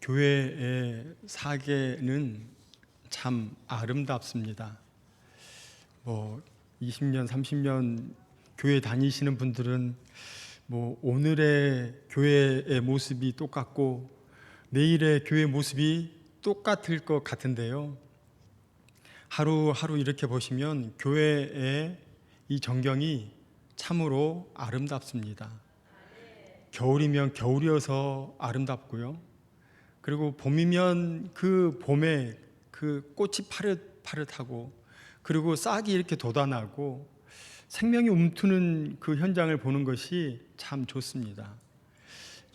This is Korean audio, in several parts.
교회의 사계는 참 아름답습니다. 20년, 30년 교회 다니시는 분들은 오늘의 교회의 모습이 똑같고 내일의 교회 모습이 똑같을 것 같은데요. 하루하루 이렇게 보시면 교회의 이 전경이 참으로 아름답습니다. 겨울이면 겨울이어서 아름답고요. 그리고 봄이면 그 봄에 그 꽃이 파릇파릇하고 그리고 싹이 이렇게 돋아나고 생명이 움트는 그 현장을 보는 것이 참 좋습니다.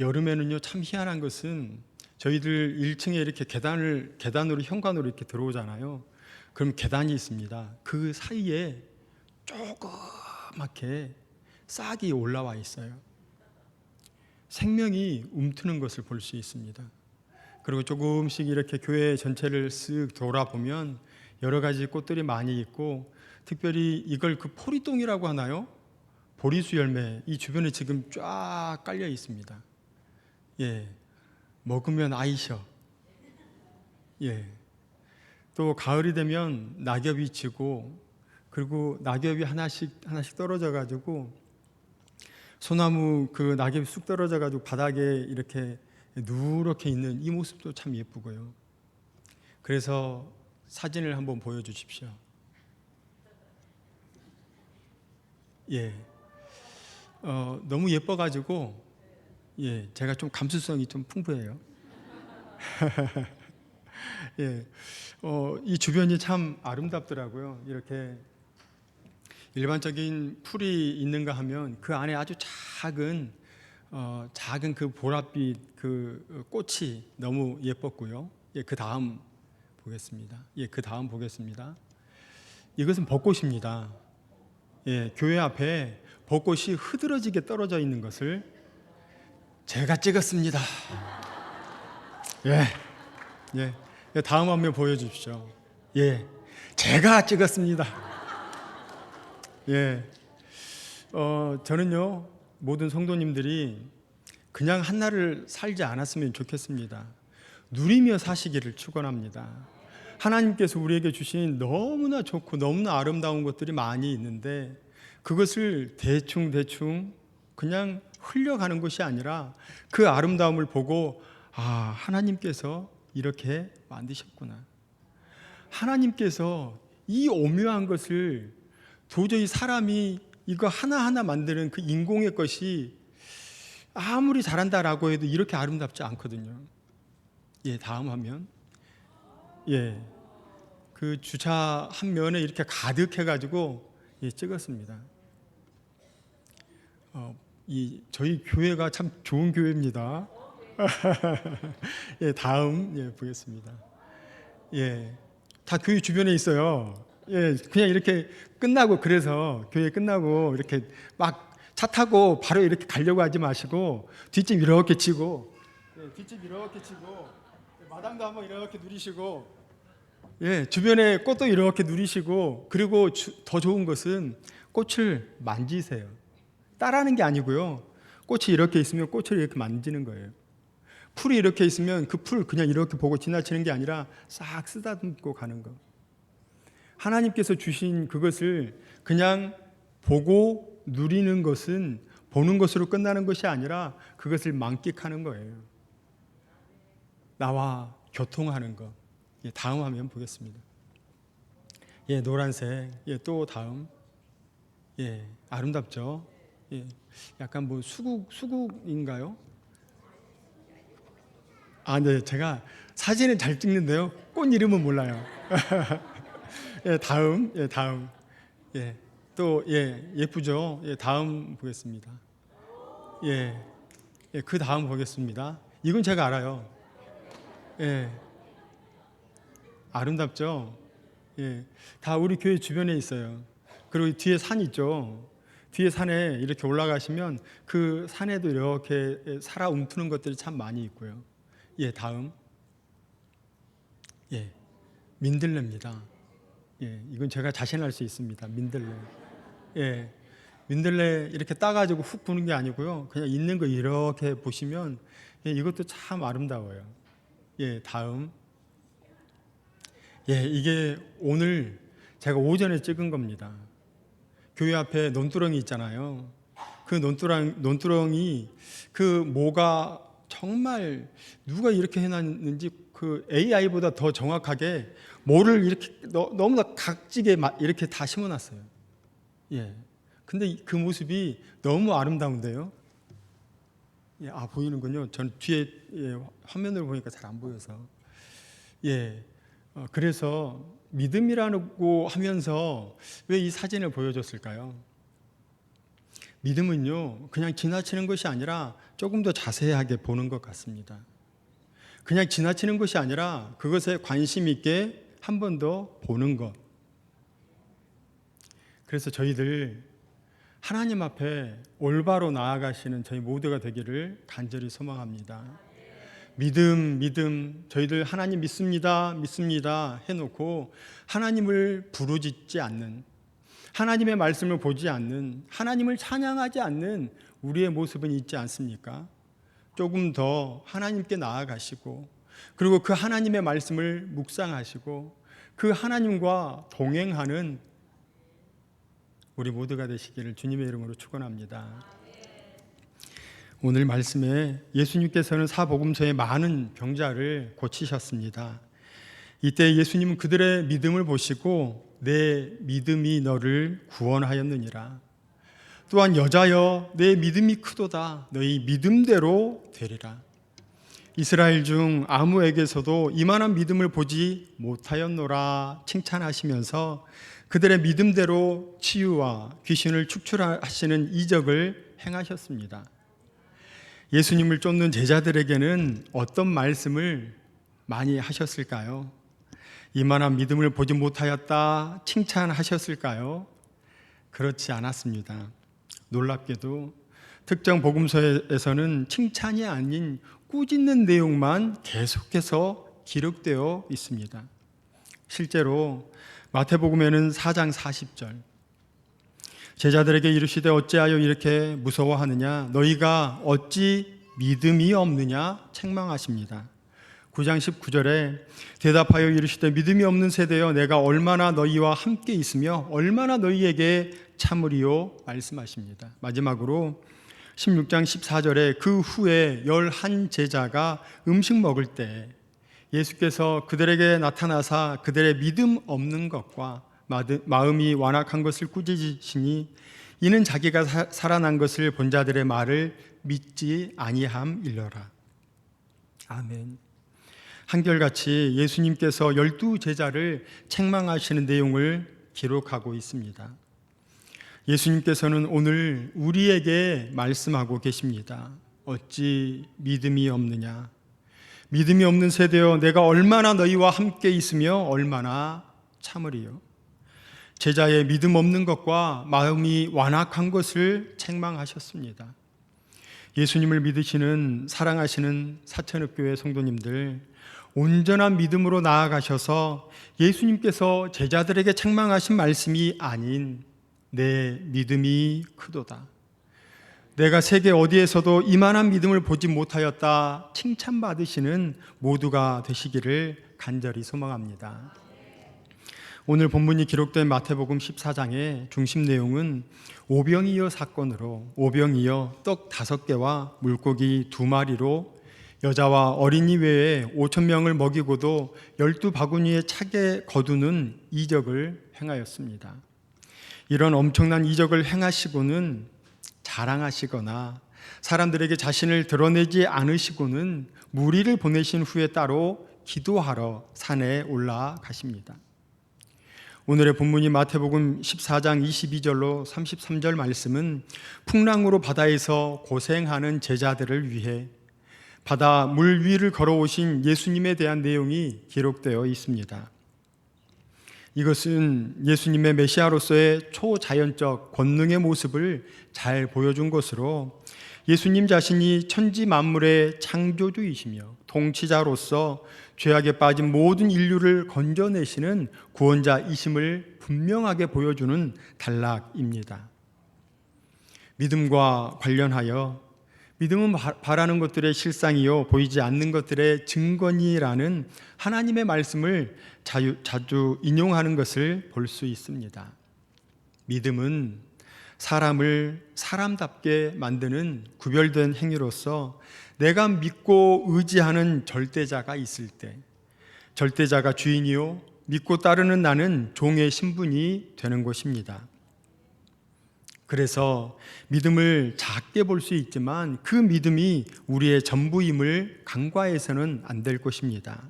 여름에는요, 참 희한한 것은 저희들 1층에 이렇게 계단으로 현관으로 이렇게 들어오잖아요. 그럼 계단이 있습니다. 그 사이에 조그맣게 싹이 올라와 있어요. 생명이 움트는 것을 볼 수 있습니다. 그리고 조금씩 이렇게 교회 전체를 쓱 돌아보면 여러 가지 꽃들이 많이 있고, 특별히 이걸 그 포리똥이라고 하나요? 보리수 열매, 이 주변에 지금 쫙 깔려 있습니다. 먹으면 아이셔. 또 가을이 되면 낙엽이 지고, 그리고 낙엽이 하나씩 떨어져 가지고 소나무 그 낙엽이 쑥 떨어져 가지고 바닥에 이렇게 누렇게 있는 이 모습도 참 예쁘고요. 그래서 사진을 한번 보여주십시오. 너무 예뻐가지고 제가 좀 감수성이 좀 풍부해요. 이 주변이 참 아름답더라고요. 이렇게 일반적인 풀이 있는가 하면 그 안에 아주 작은 그 보랏빛 그 꽃이 너무 예뻤고요. 그 다음 보겠습니다. 이것은 벚꽃입니다. 교회 앞에 벚꽃이 흐드러지게 떨어져 있는 것을 제가 찍었습니다. 다음 화면 보여주십시오. 제가 찍었습니다. 저는요, 모든 성도님들이 그냥 한날을 살지 않았으면 좋겠습니다. 누리며 사시기를 축원합니다. 하나님께서 우리에게 주신 너무나 좋고 너무나 아름다운 것들이 많이 있는데 그것을 대충 그냥 흘려가는 것이 아니라 그 아름다움을 보고 하나님께서 이렇게 만드셨구나. 하나님께서 이 오묘한 것을 도저히 사람이 이거 하나하나 만드는 그 인공의 것이 아무리 잘한다라고 해도 이렇게 아름답지 않거든요. 다음 화면. 그 주차 한 면에 이렇게 가득해가지고 찍었습니다. 저희 교회가 참 좋은 교회입니다. 다음 보겠습니다. 다 교회 주변에 있어요. 그냥 이렇게 끝나고, 그래서 교회 끝나고 이렇게 막 차 타고 바로 이렇게 가려고 하지 마시고 뒷집 이렇게 치고 마당도 한번 이렇게 누리시고 주변에 꽃도 이렇게 누리시고, 그리고 더 좋은 것은 꽃을 만지세요. 따라하는 게 아니고요. 꽃이 이렇게 있으면 꽃을 이렇게 만지는 거예요. 풀이 이렇게 있으면 그 풀 그냥 이렇게 보고 지나치는 게 아니라 싹 쓰다듬고 가는 거. 하나님께서 주신 그것을 그냥 보고 누리는 것은 보는 것으로 끝나는 것이 아니라 그것을 만끽하는 거예요. 나와 교통하는 것. 다음 화면 보겠습니다. 노란색. 또 다음. 아름답죠? 약간 수국인가요? 제가 사진은 잘 찍는데요. 꽃 이름은 몰라요. 다음. 또 예쁘죠? 다음 보겠습니다. 그 다음 보겠습니다. 이건 제가 알아요. 아름답죠? 다 우리 교회 주변에 있어요. 그리고 뒤에 산 있죠? 뒤에 산에 이렇게 올라가시면 그 산에도 이렇게 살아 움트는 것들이 참 많이 있고요. 다음. 민들레입니다. 이건 제가 자신할 수 있습니다. 민들레. 민들레 이렇게 따가지고 훅 부는 게 아니고요. 그냥 있는 거 이렇게 보시면 이것도 참 아름다워요. 다음. 이게 오늘 제가 오전에 찍은 겁니다. 교회 앞에 논두렁이 있잖아요. 그 논두렁이 그 모가 정말 누가 이렇게 해놨는지 그 AI보다 더 정확하게 모를 이렇게 너무나 각지게 이렇게 다 심어놨어요. 근데 그 모습이 너무 아름다운데요. 보이는군요. 전 뒤에 화면을 보니까 잘 안 보여서. 그래서 믿음이라고 하면서 왜 이 사진을 보여줬을까요? 믿음은요, 그냥 지나치는 것이 아니라 조금 더 자세하게 보는 것 같습니다. 그냥 지나치는 것이 아니라 그것에 관심 있게 한 번 더 보는 것. 그래서 저희들 하나님 앞에 올바로 나아가시는 저희 모두가 되기를 간절히 소망합니다. 믿음, 저희들 하나님 믿습니다 해놓고 하나님을 부르짖지 않는, 하나님의 말씀을 보지 않는, 하나님을 찬양하지 않는 우리의 모습은 있지 않습니까? 조금 더 하나님께 나아가시고, 그리고 그 하나님의 말씀을 묵상하시고 그 하나님과 동행하는 우리 모두가 되시기를 주님의 이름으로 축원합니다. 오늘 말씀에 예수님께서는 사복음서의 많은 병자를 고치셨습니다. 이때 예수님은 그들의 믿음을 보시고 내 믿음이 너를 구원하였느니라. 또한 여자여 내 믿음이 크도다. 너희 믿음대로 되리라. 이스라엘 중 아무에게서도 이만한 믿음을 보지 못하였노라 칭찬하시면서 그들의 믿음대로 치유와 귀신을 축출하시는 이적을 행하셨습니다. 예수님을 쫓는 제자들에게는 어떤 말씀을 많이 하셨을까요? 이만한 믿음을 보지 못하였다 칭찬하셨을까요? 그렇지 않았습니다. 놀랍게도 특정 복음서에서는 칭찬이 아닌 꾸짖는 내용만 계속해서 기록되어 있습니다. 실제로 마태복음에는 4장 40절 제자들에게 이르시되 어찌하여 이렇게 무서워하느냐 너희가 어찌 믿음이 없느냐 책망하십니다. 9장 19절에 대답하여 이르시되 믿음이 없는 세대여 내가 얼마나 너희와 함께 있으며 얼마나 너희에게 참으리요 말씀하십니다. 마지막으로 16장 14절에 그 후에 11 제자가 음식 먹을 때 예수께서 그들에게 나타나사 그들의 믿음 없는 것과 마음이 완악한 것을 꾸짖으시니 이는 자기가 살아난 것을 본 자들의 말을 믿지 아니함일러라. 아멘. 한결같이 예수님께서 12 제자를 책망하시는 내용을 기록하고 있습니다. 예수님께서는 오늘 우리에게 말씀하고 계십니다. 어찌 믿음이 없느냐? 믿음이 없는 세대여 내가 얼마나 너희와 함께 있으며 얼마나 참으리요? 제자의 믿음 없는 것과 마음이 완악한 것을 책망하셨습니다. 예수님을 믿으시는 사랑하시는 사천읍교회 성도님들, 온전한 믿음으로 나아가셔서 예수님께서 제자들에게 책망하신 말씀이 아닌 내 믿음이 크도다, 내가 세계 어디에서도 이만한 믿음을 보지 못하였다 칭찬받으시는 모두가 되시기를 간절히 소망합니다. 오늘 본문이 기록된 마태복음 14장의 중심 내용은 오병이어 사건으로 오병이어 떡 5개와 물고기 2마리로 여자와 어린이 외에 5,000명을 먹이고도 12바구니에 차게 거두는 이적을 행하였습니다. 이런 엄청난 이적을 행하시고는 자랑하시거나 사람들에게 자신을 드러내지 않으시고는 무리를 보내신 후에 따로 기도하러 산에 올라가십니다. 오늘의 본문이 마태복음 14장 22절로 33절 말씀은 풍랑으로 바다에서 고생하는 제자들을 위해 바다 물 위를 걸어오신 예수님에 대한 내용이 기록되어 있습니다. 이것은 예수님의 메시아로서의 초자연적 권능의 모습을 잘 보여준 것으로 예수님 자신이 천지 만물의 창조주이시며 통치자로서 죄악에 빠진 모든 인류를 건져내시는 구원자이심을 분명하게 보여주는 단락입니다. 믿음과 관련하여 믿음은 바라는 것들의 실상이요 보이지 않는 것들의 증거니라는 하나님의 말씀을 자주 인용하는 것을 볼 수 있습니다. 믿음은 사람을 사람답게 만드는 구별된 행위로서 내가 믿고 의지하는 절대자가 있을 때, 절대자가 주인이요 믿고 따르는 나는 종의 신분이 되는 것입니다. 그래서 믿음을 작게 볼 수 있지만 그 믿음이 우리의 전부임을 간과해서는 안 될 것입니다.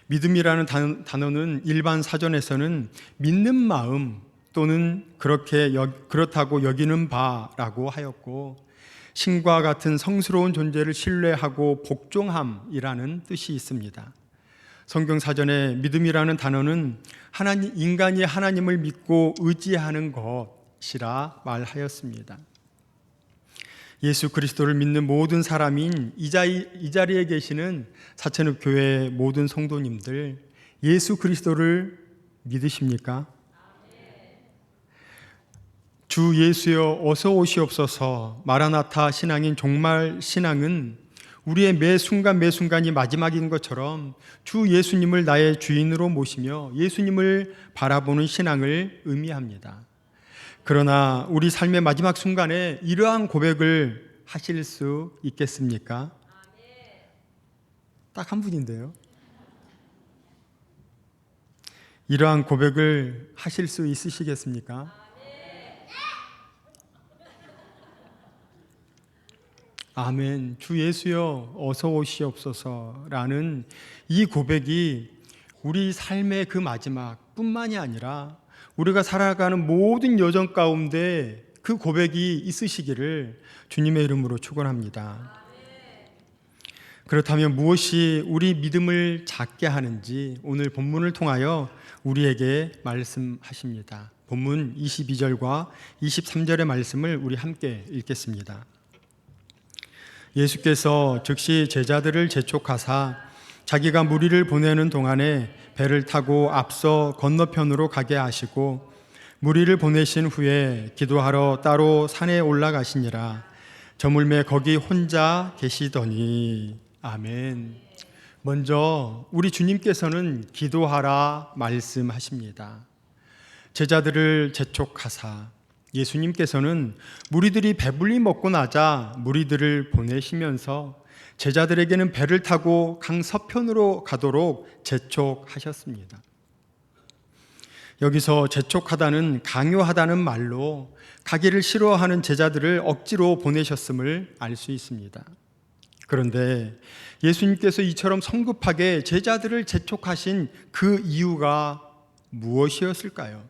믿음이라는 단어는 일반 사전에서는 믿는 마음 또는 그렇다고 여기는 바라고 하였고, 신과 같은 성스러운 존재를 신뢰하고 복종함이라는 뜻이 있습니다. 성경 사전에 믿음이라는 단어는 인간이 하나님을 믿고 의지하는 것이라 말하였습니다. 예수 그리스도를 믿는 모든 사람인 이 자리에 계시는 사천읍 교회의 모든 성도님들, 예수 그리스도를 믿으십니까? 주 예수여 어서 오시옵소서 마라나타 신앙인 종말 신앙은 우리의 매 순간이 마지막인 것처럼 주 예수님을 나의 주인으로 모시며 예수님을 바라보는 신앙을 의미합니다. 그러나 우리 삶의 마지막 순간에 이러한 고백을 하실 수 있겠습니까? 딱 한 분인데요. 이러한 고백을 하실 수 있으시겠습니까? 아멘. 주 예수여 어서 오시옵소서라는 이 고백이 우리 삶의 그 마지막 뿐만이 아니라 우리가 살아가는 모든 여정 가운데 그 고백이 있으시기를 주님의 이름으로 축원합니다. 그렇다면 무엇이 우리 믿음을 작게 하는지 오늘 본문을 통하여 우리에게 말씀하십니다. 본문 22절과 23절의 말씀을 우리 함께 읽겠습니다. 예수께서 즉시 제자들을 재촉하사 자기가 무리를 보내는 동안에 배를 타고 앞서 건너편으로 가게 하시고 무리를 보내신 후에 기도하러 따로 산에 올라가시니라. 저물매 거기 혼자 계시더니. 아멘. 먼저 우리 주님께서는 기도하라 말씀하십니다. 제자들을 재촉하사, 예수님께서는 무리들이 배불리 먹고 나자 무리들을 보내시면서 제자들에게는 배를 타고 강 서편으로 가도록 재촉하셨습니다. 여기서 재촉하다는 강요하다는 말로 가기를 싫어하는 제자들을 억지로 보내셨음을 알 수 있습니다. 그런데 예수님께서 이처럼 성급하게 제자들을 재촉하신 그 이유가 무엇이었을까요?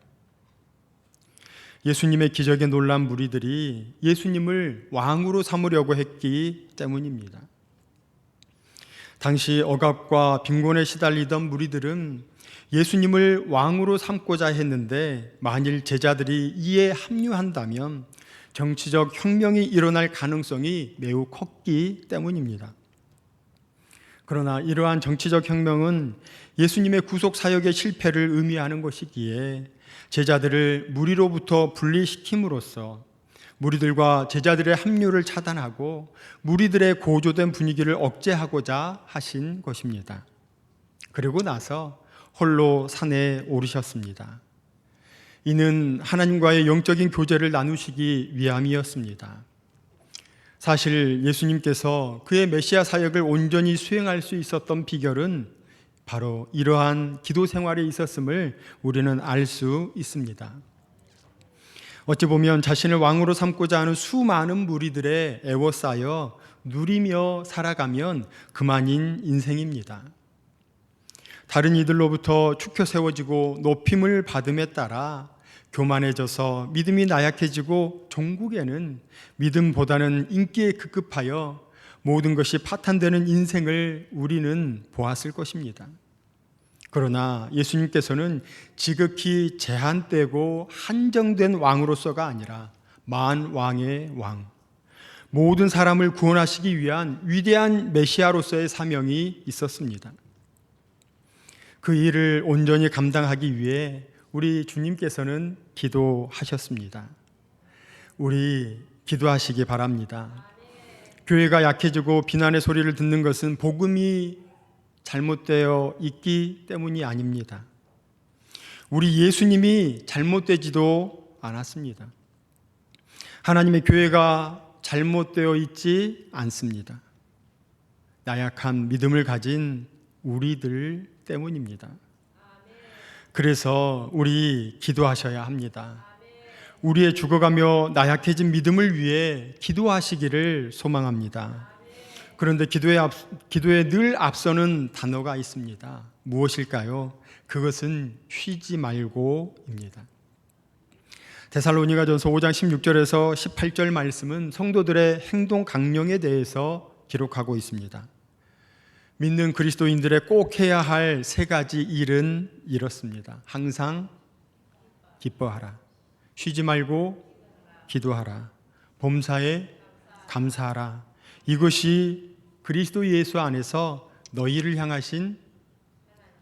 예수님의 기적에 놀란 무리들이 예수님을 왕으로 삼으려고 했기 때문입니다. 당시 억압과 빈곤에 시달리던 무리들은 예수님을 왕으로 삼고자 했는데 만일 제자들이 이에 합류한다면 정치적 혁명이 일어날 가능성이 매우 컸기 때문입니다. 그러나 이러한 정치적 혁명은 예수님의 구속 사역의 실패를 의미하는 것이기에 제자들을 무리로부터 분리시킴으로써 무리들과 제자들의 합류를 차단하고 무리들의 고조된 분위기를 억제하고자 하신 것입니다. 그리고 나서 홀로 산에 오르셨습니다. 이는 하나님과의 영적인 교제를 나누시기 위함이었습니다. 사실 예수님께서 그의 메시아 사역을 온전히 수행할 수 있었던 비결은 바로 이러한 기도 생활에 있었음을 우리는 알 수 있습니다. 어찌 보면 자신을 왕으로 삼고자 하는 수많은 무리들의 애워싸여 누리며 살아가면 그만인 인생입니다. 다른 이들로부터 축혀 세워지고 높임을 받음에 따라 교만해져서 믿음이 나약해지고 종국에는 믿음보다는 인기에 급급하여 모든 것이 파탄되는 인생을 우리는 보았을 것입니다. 그러나 예수님께서는 지극히 제한되고 한정된 왕으로서가 아니라 만왕의 왕, 모든 사람을 구원하시기 위한 위대한 메시아로서의 사명이 있었습니다. 그 일을 온전히 감당하기 위해 우리 주님께서는 기도하셨습니다. 우리 기도하시기 바랍니다. 교회가 약해지고 비난의 소리를 듣는 것은 복음이 잘못되어 있기 때문이 아닙니다. 우리 예수님이 잘못되지도 않았습니다. 하나님의 교회가 잘못되어 있지 않습니다. 나약한 믿음을 가진 우리들 때문입니다. 그래서 우리 기도하셔야 합니다. 우리의 죽어가며 나약해진 믿음을 위해 기도하시기를 소망합니다. 그런데 기도에 늘 앞서는 단어가 있습니다. 무엇일까요? 그것은 쉬지 말고입니다. 데살로니가전서 5장 16절에서 18절 말씀은 성도들의 행동 강령에 대해서 기록하고 있습니다. 믿는 그리스도인들의 꼭 해야 할 세 가지 일은 이렇습니다. 항상 기뻐하라. 쉬지 말고 기도하라. 범사에 감사하라. 이것이 그리스도 예수 안에서 너희를 향하신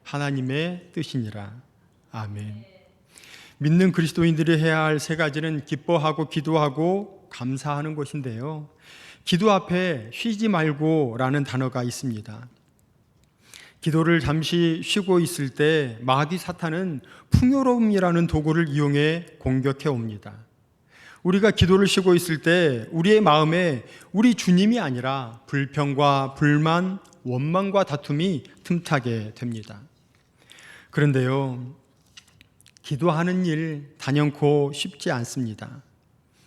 하나님의 뜻이니라. 아멘. 믿는 그리스도인들이 해야 할 세 가지는 기뻐하고 기도하고 감사하는 것인데요. 기도 앞에 쉬지 말고 라는 단어가 있습니다. 기도를 잠시 쉬고 있을 때 마귀 사탄은 풍요로움이라는 도구를 이용해 공격해 옵니다. 우리가 기도를 쉬고 있을 때 우리의 마음에 우리 주님이 아니라 불평과 불만, 원망과 다툼이 틈타게 됩니다. 그런데요, 기도하는 일 단연코 쉽지 않습니다.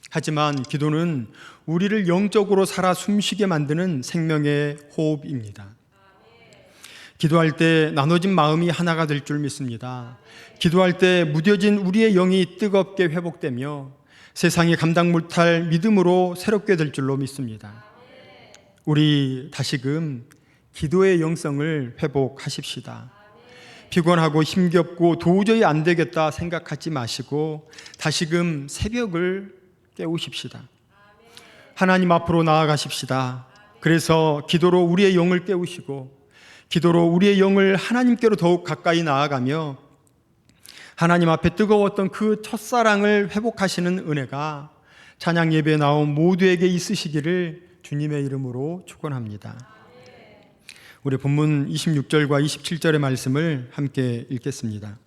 하지만 기도는 우리를 영적으로 살아 숨쉬게 만드는 생명의 호흡입니다. 기도할 때 나눠진 마음이 하나가 될 줄 믿습니다. 기도할 때 무뎌진 우리의 영이 뜨겁게 회복되며 세상이 감당 못할 믿음으로 새롭게 될 줄로 믿습니다. 우리 다시금 기도의 영성을 회복하십시다. 피곤하고 힘겹고 도저히 안 되겠다 생각하지 마시고 다시금 새벽을 깨우십시다. 하나님 앞으로 나아가십시다. 그래서 기도로 우리의 영을 깨우시고 기도로 우리의 영을 하나님께로 더욱 가까이 나아가며 하나님 앞에 뜨거웠던 그 첫사랑을 회복하시는 은혜가 찬양 예배에 나온 모두에게 있으시기를 주님의 이름으로 축원합니다. 우리 본문 26절과 27절의 말씀을 함께 읽겠습니다.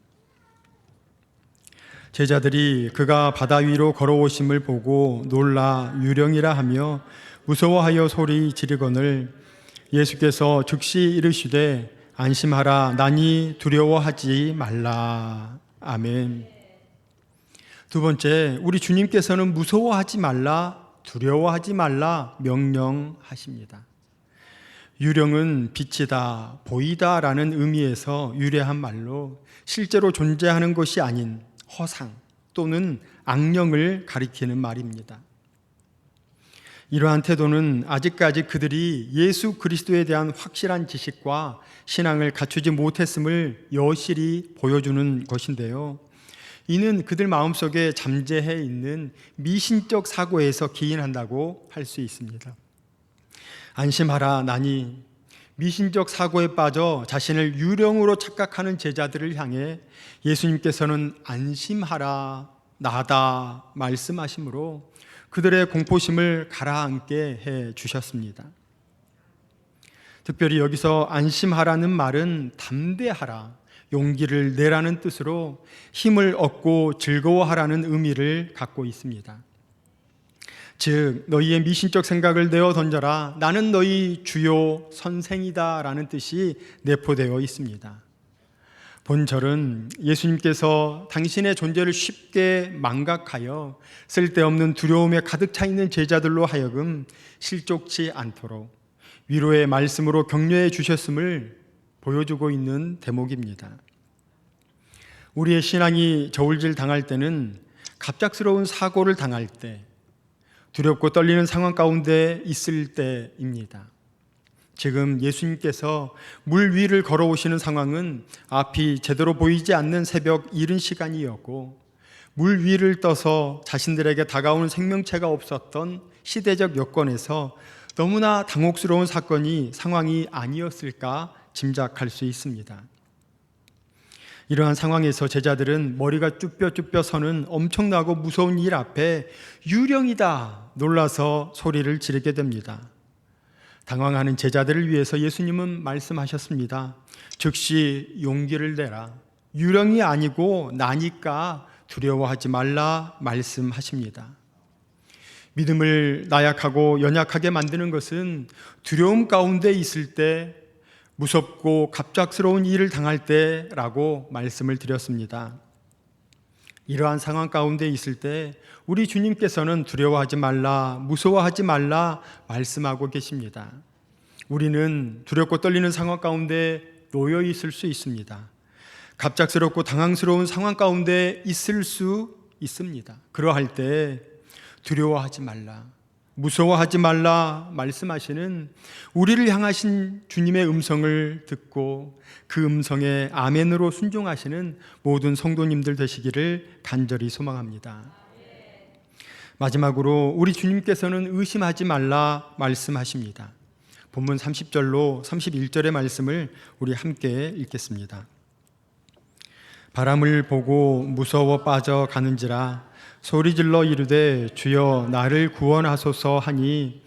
제자들이 그가 바다 위로 걸어오심을 보고 놀라 유령이라 하며 무서워하여 소리 지르거늘 예수께서 즉시 이르시되 안심하라 나니 두려워하지 말라. 아멘. 두 번째, 우리 주님께서는 무서워하지 말라, 두려워하지 말라 명령하십니다. 유령은 빛이다, 보이다 라는 의미에서 유래한 말로 실제로 존재하는 것이 아닌 허상 또는 악령을 가리키는 말입니다. 이러한 태도는 아직까지 그들이 예수 그리스도에 대한 확실한 지식과 신앙을 갖추지 못했음을 여실히 보여주는 것인데요. 이는 그들 마음속에 잠재해 있는 미신적 사고에서 기인한다고 할 수 있습니다. 안심하라 나니 미신적 사고에 빠져 자신을 유령으로 착각하는 제자들을 향해 예수님께서는 안심하라 나다 말씀하심으로 그들의 공포심을 가라앉게 해 주셨습니다. 특별히 여기서 안심하라는 말은 담대하라, 용기를 내라는 뜻으로 힘을 얻고 즐거워하라는 의미를 갖고 있습니다. 즉 너희의 미신적 생각을 내어 던져라, 나는 너희 주요 선생이다 라는 뜻이 내포되어 있습니다. 본절은 예수님께서 당신의 존재를 쉽게 망각하여 쓸데없는 두려움에 가득 차 있는 제자들로 하여금 실족치 않도록 위로의 말씀으로 격려해 주셨음을 보여주고 있는 대목입니다. 우리의 신앙이 저울질 당할 때는 갑작스러운 사고를 당할 때, 두렵고 떨리는 상황 가운데 있을 때입니다. 지금 예수님께서 물 위를 걸어오시는 상황은 앞이 제대로 보이지 않는 새벽 이른 시간이었고 물 위를 떠서 자신들에게 다가오는 생명체가 없었던 시대적 여건에서 너무나 당혹스러운 상황이 아니었을까 짐작할 수 있습니다. 이러한 상황에서 제자들은 머리가 쭈뼛쭈뼛 서는 엄청나고 무서운 일 앞에 유령이다 놀라서 소리를 지르게 됩니다. 당황하는 제자들을 위해서 예수님은 말씀하셨습니다. 즉시 용기를 내라. 유령이 아니고 나니까 두려워하지 말라 말씀하십니다. 믿음을 나약하고 연약하게 만드는 것은 두려움 가운데 있을 때, 무섭고 갑작스러운 일을 당할 때라고 말씀을 드렸습니다. 이러한 상황 가운데 있을 때 우리 주님께서는 두려워하지 말라, 무서워하지 말라 말씀하고 계십니다. 우리는 두렵고 떨리는 상황 가운데 놓여 있을 수 있습니다. 갑작스럽고 당황스러운 상황 가운데 있을 수 있습니다. 그러할 때 두려워하지 말라, 무서워하지 말라 말씀하시는 우리를 향하신 주님의 음성을 듣고 그 음성에 아멘으로 순종하시는 모든 성도님들 되시기를 간절히 소망합니다. 마지막으로 우리 주님께서는 의심하지 말라 말씀하십니다. 본문 30절로 31절의 말씀을 우리 함께 읽겠습니다. 바람을 보고 무서워 빠져가는지라 소리질러 이르되 주여 나를 구원하소서 하니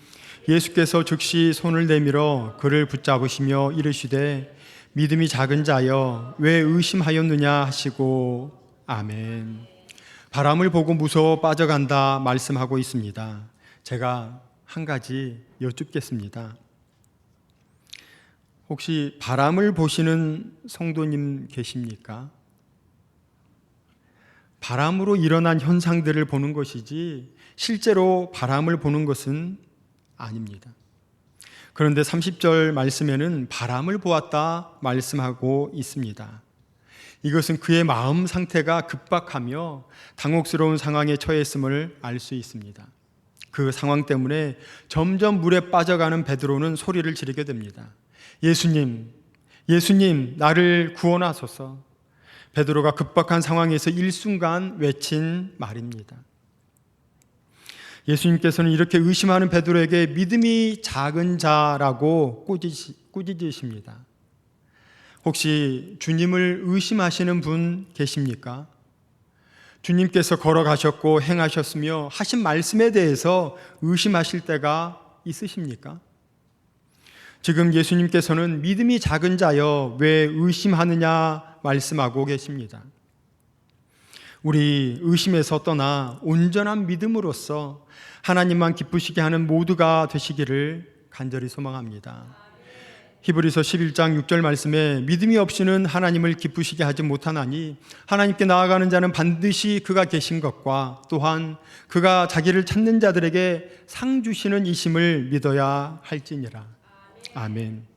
예수께서 즉시 손을 내밀어 그를 붙잡으시며 이르시되 믿음이 작은 자여 왜 의심하였느냐 하시고 아멘. 바람을 보고 무서워 빠져간다 말씀하고 있습니다. 제가 한 가지 여쭙겠습니다. 혹시 바람을 보시는 성도님 계십니까? 바람으로 일어난 현상들을 보는 것이지 실제로 바람을 보는 것은 아닙니다. 그런데 30절 말씀에는 바람을 보았다 말씀하고 있습니다. 이것은 그의 마음 상태가 급박하며 당혹스러운 상황에 처했음을 알 수 있습니다. 그 상황 때문에 점점 물에 빠져가는 베드로는 소리를 지르게 됩니다. 예수님, 예수님, 나를 구원하소서. 베드로가 급박한 상황에서 일순간 외친 말입니다. 예수님께서는 이렇게 의심하는 베드로에게 믿음이 작은 자라고 꾸짖으십니다. 혹시 주님을 의심하시는 분 계십니까? 주님께서 걸어가셨고 행하셨으며 하신 말씀에 대해서 의심하실 때가 있으십니까? 지금 예수님께서는 믿음이 작은 자여 왜 의심하느냐 말씀하고 계십니다. 우리 의심에서 떠나 온전한 믿음으로써 하나님만 기쁘시게 하는 모두가 되시기를 간절히 소망합니다. 히브리서 11장 6절 말씀에 믿음이 없이는 하나님을 기쁘시게 하지 못하나니 하나님께 나아가는 자는 반드시 그가 계신 것과 또한 그가 자기를 찾는 자들에게 상 주시는 이심을 믿어야 할지니라. 아멘.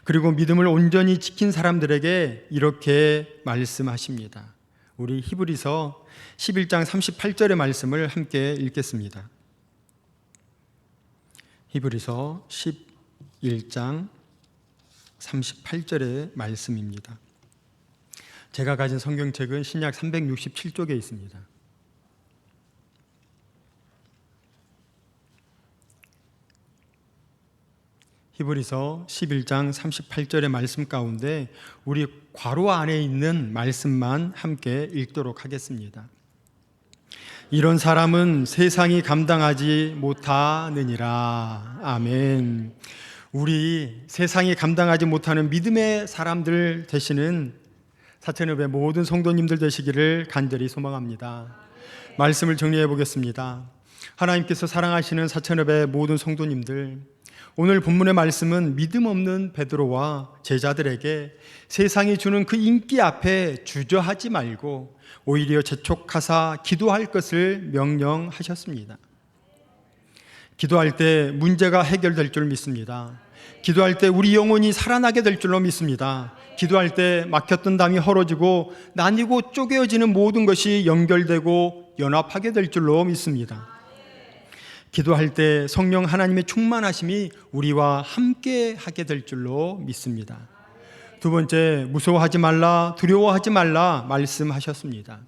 그리고 믿음을 온전히 지킨 사람들에게 이렇게 말씀하십니다. 우리 히브리서 11장 38절의 말씀을 함께 읽겠습니다. 히브리서 11장 38절의 말씀입니다. 제가 가진 성경책은 신약 367쪽에 있습니다. 히브리서 11장 38절의 말씀 가운데 우리 괄호 안에 있는 말씀만 함께 읽도록 하겠습니다. 이런 사람은 세상이 감당하지 못하느니라. 아멘. 우리 세상이 감당하지 못하는 믿음의 사람들 되시는 사천읍의 모든 성도님들 되시기를 간절히 소망합니다. 말씀을 정리해 보겠습니다. 하나님께서 사랑하시는 사천읍의 모든 성도님들, 오늘 본문의 말씀은 믿음 없는 베드로와 제자들에게 세상이 주는 그 인기 앞에 주저하지 말고 오히려 재촉하사 기도할 것을 명령하셨습니다. 기도할 때 문제가 해결될 줄 믿습니다. 기도할 때 우리 영혼이 살아나게 될 줄로 믿습니다. 기도할 때 막혔던 담이 헐어지고 나뉘고 쪼개어지는 모든 것이 연결되고 연합하게 될 줄로 믿습니다. 기도할 때 성령 하나님의 충만하심이 우리와 함께 하게 될 줄로 믿습니다. 두 번째, 무서워하지 말라, 두려워하지 말라 말씀하셨습니다.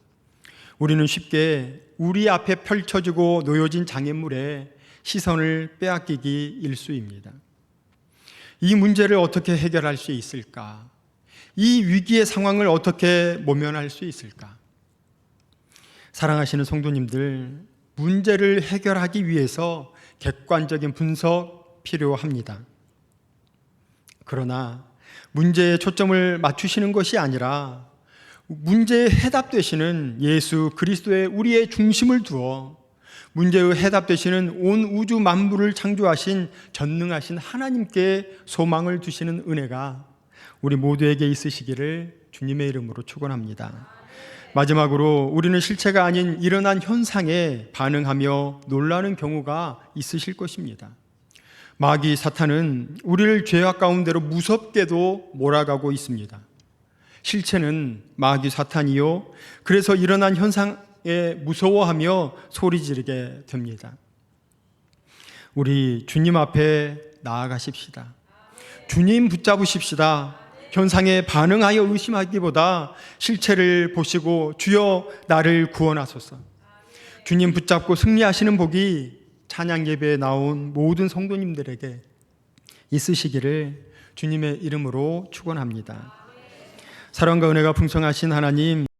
우리는 쉽게 우리 앞에 펼쳐지고 놓여진 장애물에 시선을 빼앗기기 일쑤입니다. 이 문제를 어떻게 해결할 수 있을까? 이 위기의 상황을 어떻게 모면할 수 있을까? 사랑하시는 성도님들, 문제를 해결하기 위해서 객관적인 분석, 필요합니다. 그러나 문제에 초점을 맞추시는 것이 아니라 문제에 해답되시는 예수 그리스도의 우리의 중심을 두어 문제의 해답되시는 온 우주 만물을 창조하신 전능하신 하나님께 소망을 두시는 은혜가 우리 모두에게 있으시기를 주님의 이름으로 축원합니다. 마지막으로 우리는 실체가 아닌 일어난 현상에 반응하며 놀라는 경우가 있으실 것입니다. 마귀 사탄은 우리를 죄악 가운데로 무섭게도 몰아가고 있습니다. 실체는 마귀 사탄이요, 그래서 일어난 현상에 무서워하며 소리 지르게 됩니다. 우리 주님 앞에 나아가십시다. 주님 붙잡으십시다. 현상에 반응하여 의심하기보다 실체를 보시고 주여 나를 구원하소서. 주님 붙잡고 승리하시는 복이 찬양 예배에 나온 모든 성도님들에게 있으시기를 주님의 이름으로 축원합니다. 사랑과 은혜가 풍성하신 하나님,